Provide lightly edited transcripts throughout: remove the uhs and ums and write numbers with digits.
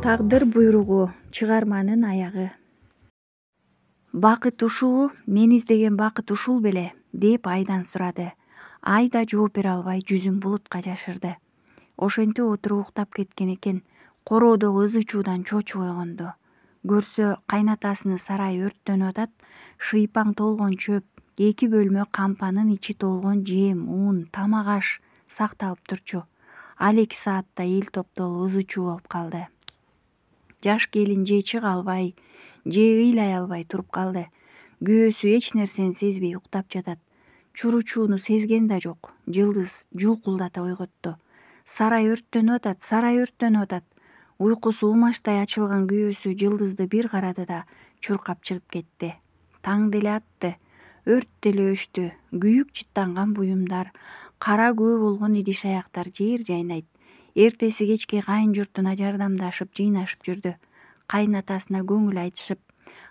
Тагдыр буйругу, чыгарманын аягы. Бакыт ушул, мен издеген бакыт ушул беле, деп Айдан сурады. Ай да жооп бере албай жүзүн булутка жашырды. Ошентип отуруп уктап кеткен экен. Короодогу ызы-чуудан чочуп ойгонду. Көрсө кайнатасынын сарайы өрттөнүп атат. Шыйпаң толгон чөп, 2 бөлмө кампанын ичи толгон жем, ун, тамак аш сакталып турчу. Ал 2 саатта эл топтолуп ызы-чуу болуп калды. Жаш келин же чыга албай, же ыйлай албай туруп калды. Күйөөсү эч нерсени сезбей уктап жатат. Чуру-чууну сезген да жок. Жылдыз жулкулдата ойготту. Сарай өрттөнүп атат, сарай өрттөнүп атат. Уйкусу умачтай ачылган күйөөсү Жылдызды бир карады да чуркап чыгып кетти. Таң деле атты. Өрт деле өчтү. Күйүк чыттанган буюмдар, кара көө болгон идиш аяктар жер жайнайт. Эртеси кечке кайын журтуна жардамдашып жыйнашып жүрдү. Кайнатасына көңүл айтышып,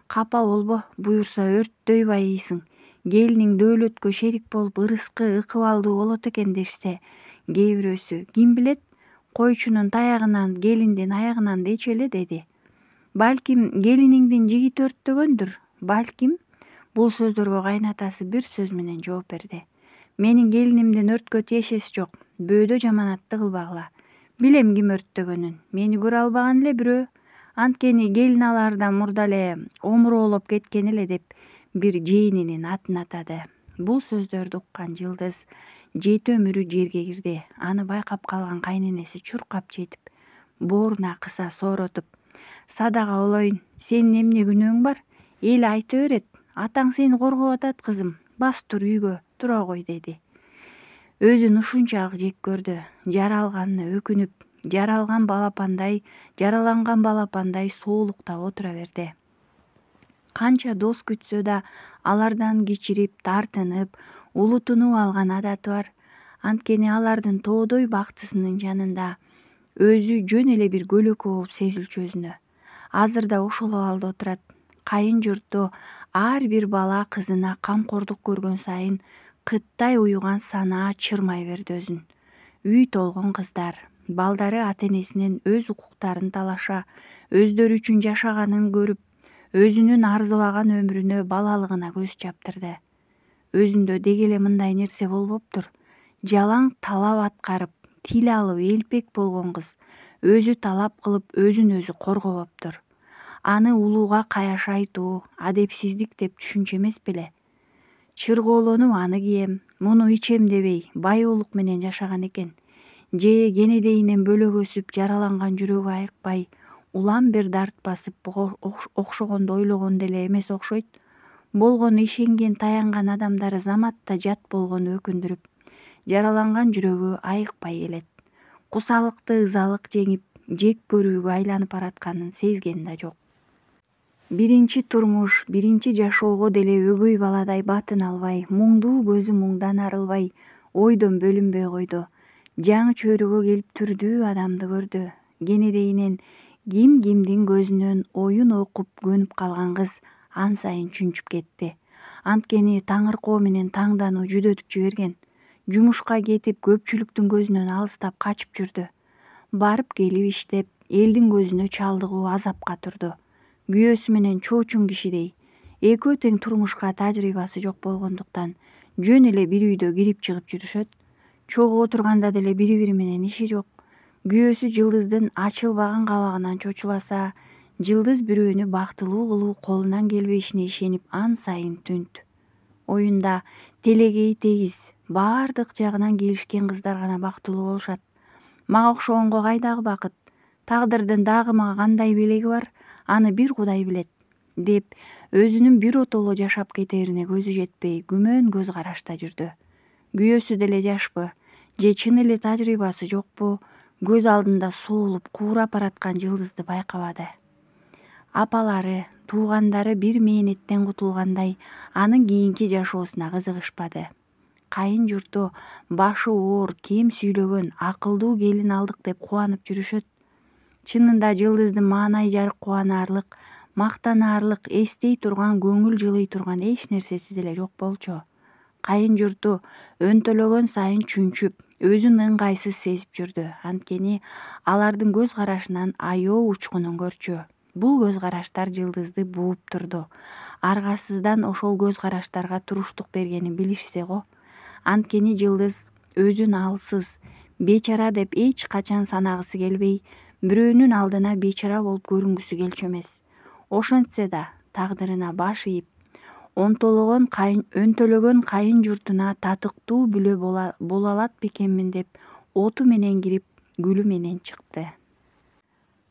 капа болбо, буюрса өрттөй байыйсың. Келиниң дөөлөткө шерик болуп ырыскы, ыкыбалдуу болот экен дешсе, кээ бирөөсү ким билет, койчунун таягынан келиндин аягынан дечи эле деди. Балким келиниңдин жигити өрттөгөндүр, балким. Бул сөздөргө кайнатасы бир сөз менен жооп берди. Менин келинимдин өрткө тиешеси жок, бөөдө жаманатты кылбагыла. Билем ким өрттөгөнүн, мени көрө албаган эле бирөө. Анткени келин алаардан мурда эле омуроолоп кеткен эле деп бир жээнинин атын атады. Бул сөздөрдү уккан Жылдыз жети өмүрү жерге кирди. Аны байкап калган кайненеси чуркап жетип, бооруна кыса сооротуп, садага болоюн, сенин эмне күнөөң бар? Эл айта берет, атаң сени коргоп атат кызым, бас тур үйгө, тура кой деди. Өзүн ушунчалык жек көрдү. Жаралганы өкүнүп, жаралган балапандай соолуктап отура берди. Канча дос күтсө да алардан кичирип, тартынып, улутунуп алган адаты бар. Анткени алардын тоодой бактысынын жанында өзү жөн эле бир көлөкө болуп сезилчү өзүнө. Азыр да ошол абалда отурат. Кайын журту ар бир бала кызына камкордук көргөн сайын кыттай уюган санаа чырмай берди өзүн. Үй толгон кыздар, балдары ата-энесинен өз укуктарын талаша, өздөрү үчүн жашаганын көрүп, өзүнүн арзыбаган өмүрүнө, балалыгына көз чаптырды. Өзүндө деги эле мындай нерсе болбоптур. Жалаң талап аткарып, тил алып элпек болгон кыз өзү талап кылып, өзүн өзү коргобоптур. Аны улууга каяш айтуу, адепсиздик деп түшүнчү эмес беле. Чыргоолонуп аны кием, муну ичем дебей, баюулук менен жашаган экен. Же кенедейинен бөлөгөсүп, жараланган жүрөгү айыкпай, улам бир дарт басып окшогонду ойлогон деле эмес окшойт. Болгону ишенген, таянган адамдары заматта жат болгону өкүндүрүп, жараланган жүрөгү айыкпай келет. Кусалыкты ызалык жеңип, жек көрүүгө айланып баратканын сезген да жок. Биринчи турмуш, биринчи жашоого деле өгөй баладай батын албай, муңдуу көзү муңдан арылбай, ойдон бөлүнбөй койду. Жаңы чөйрөгө келип түрдүү адамды көрдү. Кенедейинен ким кимдин көзүнөн оюн окуп көнүп калган кыз ан сайын чүнчүп кетти. Анткени таңыркоо менен таңдануу жүдөтүп жиберген. Жумушка кетип, көпчүлүктүн көзүнөн алыстап качып жүрдү. Барып келип иштеп, элдин көзүнө чалдыгуу азапка турду. Күйөөсү менен чоочун кишидей. Экөө тең турмушка тажрыйбасы жок болгондуктан жөн эле бир үйдө кирип чыгып жүрүшөт. Чогуу отурганда деле бири-бири менен иши жок. Күйөөсү Жылдыздын ачылбаган кабагынан чочуласа, Жылдыз бирөөнү бактылуу кылуу колунан келбешине ишенип ан сайын түнт. Оюнда телегей тегиз, баардык жагынан келишкен кыздар гана бактылуу болушат. Мага окшогонго кайдагы бакыт? Тагдырдын дагы мага кандай белеги бар? Аны бир Кудай билет, деп өзүнүн бир отоло жашап кетерине көзү жетпей, күмөн көз карашта жүрдү. Күйөөсү деле жашпы, же чын эле тажрыйбасы жокпу, көз алдында соолуп, куурап бараткан Жылдызды байкабады. Апалары, туугандары бир мээнеттен кутулгандай, анын кийинки жашоосуна кызыгышпады. Кайын журту башы оор, кем сүйлөгөн, акылдуу келин алдык деп кубанып жүрүшөт. Чынында Жылдыздын маанай жарык кубанаарлык, мактанаарлык, эстей турган, көңүл жылый турган эч нерсеси деле жок болчу. Кайын журту өнтөлөгөн сайын чүнчүп, өзүн ыңгайсыз сезип жүрдү. Анткени алардын көз карашынан аёо учкунун көрчү. Бул көз караштар Жылдызды бууп турду. Аргасыздан ошол көз караштарга туруштук бергенин билишсе го. Анткени Жылдыз өзүн алсыз, бечара деп эч качан санагысы келбей, бирөөнүн алдына бечара болуп көрүнгүсү келчү эмес. Ошентсе да тагдырына баш ийип, өнтөлөгөн кайын журтуна татыктуу бүлө боло алат бекенмин деп оту менен кирип, гүлү менен чыкты.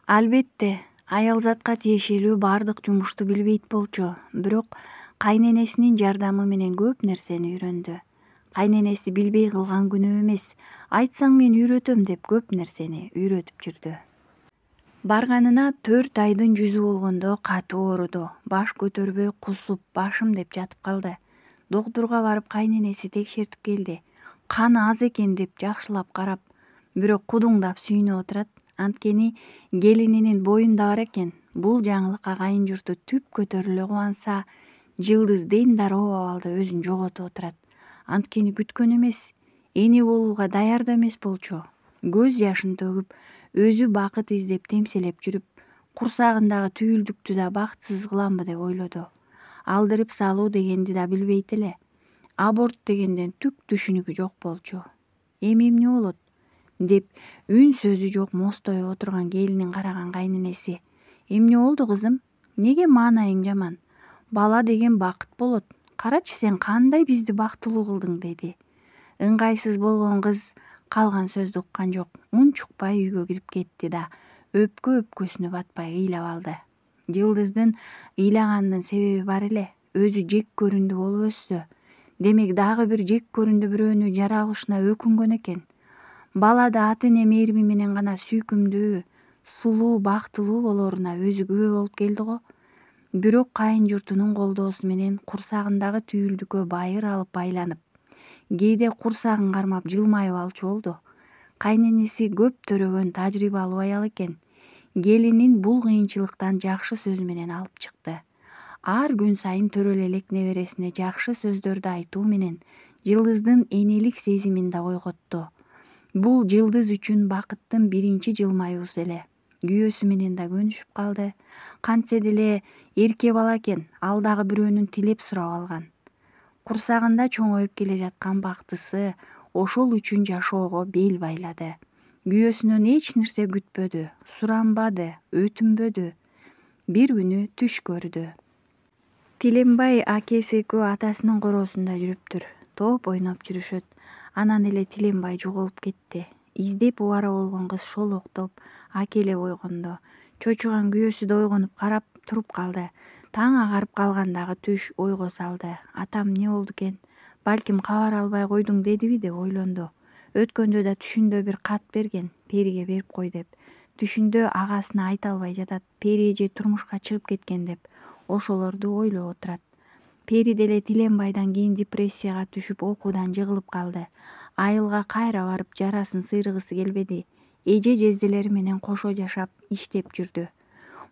Албетте, аялзатка тиешелүү бардык жумушту билбейт болчу, бирок кайненесинин жардамы менен көп нерсени үйрөндү. Кайненеси билбей кылган күнөө эмес, айтсаң мен үйрөтөм деп көп нерсени үйрөтүп жүрдү. Барганына 4 айдын жүзү болгондо катуу ооруду. Баш көтөрбөй кусуп, башым деп жатып калды. Доктурга барып кайненеси текшертип келди. Каны аз экен деп жакшылап карап, бирок кудуңдап сүйүнүп отурат. Анткени келининин боюнда бар экен. Бул жаңылыкка кайын журту түп көтөрүлө кубанса, Жылдыз ден дароо абалда өзүн жоготуп отурат. Анткени күткөн эмес, эне болууга даяр да эмес болчу. Көз жашын төгүп, өзү бакыт издеп темселеп жүрүп, курсагындагы түйүлдүктү да бактысыз кыламбы деп ойлоду. Алдырып салуу дегенди да билбейт эле. Аборт дегенден түк түшүнүгү жок болчу. Эми эмне болот? Деп үн сөзү жок мостоюп отурган келинин караган кайненеси. Эмне болду кызым? Неге маанайың жаман? Бала деген бакыт болот. Карачы сен кандай бизди бактылуу кылдың, деди. Ыңгайсыз болгон кыз калган сөздү уккан жок. Унчукпай үйгө кирип кетти да өпкөсүнө батпай ыйлап алды. Жылдыздын ыйлаганынын себеби бар эле. Өзү жек көрүндү болуп өссө, демек дагы бир жек көрүндү бирөөнү жаралышына өкүнгөн экен. Бала да ата-эне мээрими менен гана сүйкүмдүү, сулуу, бактылуу болоруна өзү күбө болуп келди го. Бирок кайын журтунун колдоосу менен курсагындагы түйүлдүккө байыр алып байланып, кээде курсагын кармап жылмайып алчу болду. Кайненеси көп төрөгөн тажрыйбалуу аял экен. Келинин бул кыйынчылыктан жакшы сөз менен алып чыкты. Ар күн сайын төрөлө элек небересине жакшы сөздөрдү айтуу менен Жылдыздын энелик сезимин да койготту. Бул Жылдыз үчүн бакыттын биринчи жылмаюусу эле. Күйөөсү менен да көнүшүп калды. Кантсе деле эрке бала экен, ал дагы бирөөнүн тилеп сурап алган. Курсагында чоңоюп келе жаткан бактысы ошол үчүн жашоого бел байлады. Күйөөсүнөн эч нерсе күтпөдү, суранбады, өтүнбөдү. Бир күнү түш көрдү. Тиленбай акеси экөө атасынын короосунда жүрүптүр. Топ ойноп жүрүшөт. Анан эле Тиленбай жоголуп кетти. Издеп убара болгон кыз шолоктоп, акелеп ойгондо. Чочуган күйөөсү да ойгонуп карап туруп калды. Таң агарып калгандагы түш ойго салды. Атам эмне болду экен? Балким кабар албай койдуң дедиби деп ойлонду. Өткөндө да түшүндө бир кат берген, Периге берип кой деп. Түшүндө агасына айта албай жатат, Пери эже турмушка чыгып кеткен деп ошолорду ойлоп отурат. Пери деле Тиленбайдан кийин депрессияга түшүп окуудан жыгылып калды. Айылга кайра барып жарасын сыйрыгысы келбеди. Эже жезделери менен кошо жашап, иштеп жүрдү.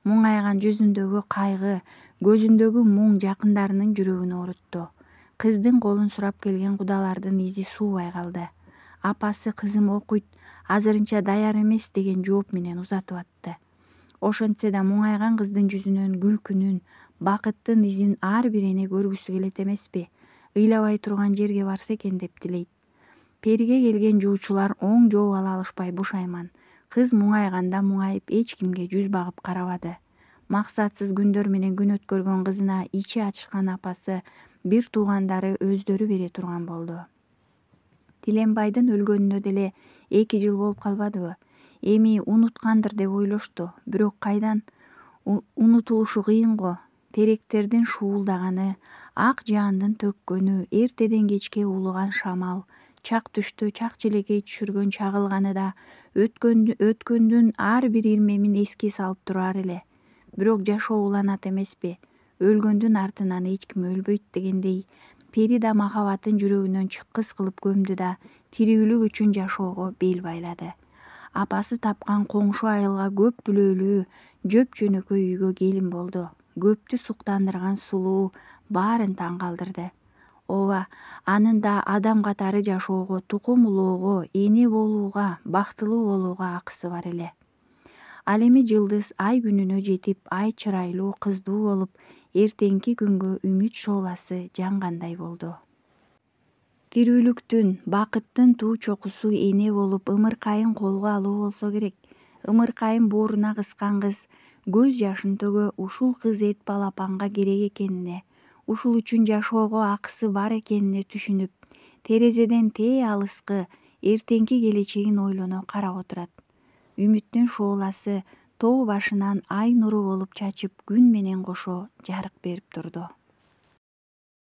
Муңайган жүзүндөгү кайгы, көзүндөгү муң жакындарынын жүрөгүн оорутtu. Кыздын колун сурап келген кудалардын изи суубай калды. Апасы кызым окуйт, азырынча даяр эмес деген жооп менен узатып атты. Ошентсе да муңайган кыздын жүзүнөн күлкүнүн, бакыттын изин ар бир эне көргүсү келет эмеспи? Ыйлабай турган жерге барса экен деп тилейт. Периге келген жуучулар оң жооп ала алышпай бушайман. Кыз муңайганда муңайып эч кимге жүз багып карабады. Максатсыз күндөр менен күн өткөргөн кызына ичи ачышкан апасы, бир туугандары өздөрү бере турган болду. Тиленбайдын өлгөнүнө деле 2 жыл болуп калбадыбы? Эми унуткандыр деп ойлошту. Бирок кайдан? Унутулушу кыйын го. Теректердин шуулдаганы, ак жаандын төккөнү, эртеден кечке улуган шамал, чак түштө чак желекей түшүргөн чагылганы да өткөндүн ар бир ирмемин эске салып турар эле. Бирок жашоо уланат эмеспи? Өлгөндүн артынан эч ким өлбөйт дегендей, Пери да махабатын жүрөгүнөн чыккыс кылып көмдү да тирүүлүк үчүн жашоого бел байлады. Апасы тапкан коңшу айылга көп бүлөлүү, жөп жөнөкөй үйгө келин болду. Көптү суктандырган сулуу баарын таң калтырды. ооба, анын да адам катары жашоого, тукум улоого, эне болууга, бактылуу болууга акысы бар эле. Ал эми жылдыз ай күнүнө жетип, ай чырайлуу, кыздуу болуп, эртеңки күнгө үмүт шооласы жангандай болду. Тирүүлүктүн, бакыттын туу чокусу эне болуп, ымыркайын колго алуу болсо керек. Ымыркайын бооруна кыскан кыз көз жашын төгө ушул кыз эт балапанга керек экенине, ушул үчүн жашоого акысы бар экенине түшүнүп, терезеден тээ алыскы эртеңки келечегин ойлоно карап отурат. Үмүттүн шооласы тоо башынан ай нуру болуп чачып, күн менен кошо жарык берип турду.